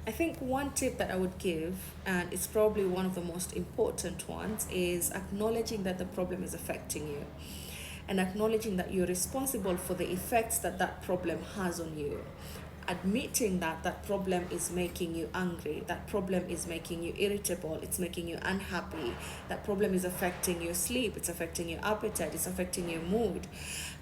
I think one tip that I would give, and it's probably one of the most important ones, is acknowledging that the problem is affecting you and acknowledging that you're responsible for the effects that that problem has on you. Admitting that that problem is making you angry, that problem is making you irritable, it's making you unhappy, that problem is affecting your sleep, it's affecting your appetite, it's affecting your mood.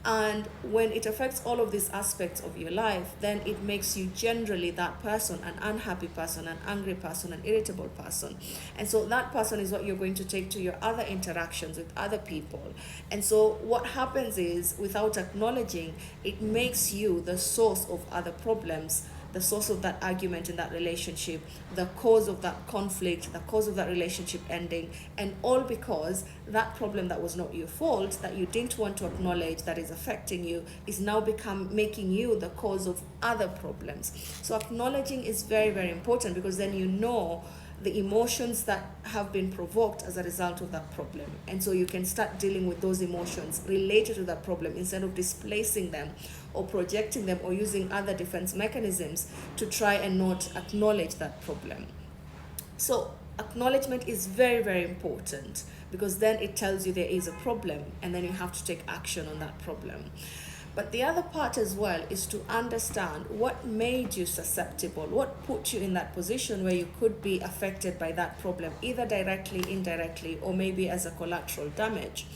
And when it affects all of these aspects of your life, then it makes you generally that person, an unhappy person, an angry person, an irritable person. And so that person is what you're going to take to your other interactions with other people. And so what happens is, without acknowledging, it makes you the source of other problems, the source of that argument in that relationship, the cause of that conflict, the cause of that relationship ending, and all because that problem that was not your fault, that you didn't want to acknowledge, that is affecting you, is now making you the cause of other problems. So acknowledging is very, very important, because then you know the emotions that have been provoked as a result of that problem. And so you can start dealing with those emotions related to that problem instead of displacing them or projecting them or using other defense mechanisms to try and not acknowledge that problem. So acknowledgement is very, very important, because then it tells you there is a problem and then you have to take action on that problem. But the other part as well is to understand what made you susceptible, what put you in that position where you could be affected by that problem, either directly, indirectly, or maybe as a collateral damage.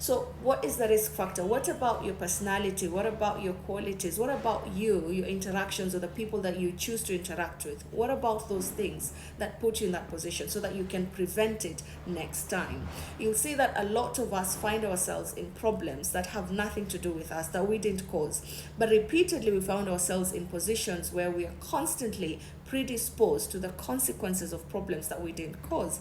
So what is the risk factor? What about your personality? What about your qualities? What about you, your interactions, or the people that you choose to interact with? What about those things that put you in that position so that you can prevent it next time? You'll see that a lot of us find ourselves in problems that have nothing to do with us, that we didn't cause. But repeatedly we found ourselves in positions where we are constantly predisposed to the consequences of problems that we didn't cause.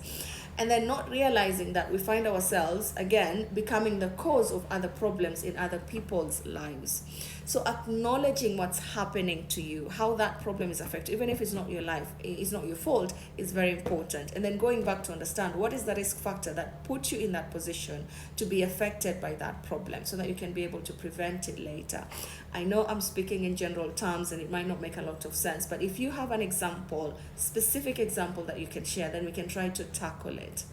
And then not realizing that we find ourselves, again, becoming the cause of other problems in other people's lives. So acknowledging what's happening to you, how that problem is affected, even if it's not your life, it's not your fault, is very important. And then going back to understand what is the risk factor that put you in that position to be affected by that problem, so that you can be able to prevent it later. I know I'm speaking in general terms and it might not make a lot of sense, but if you have an example, specific example that you can share, then we can try to tackle it.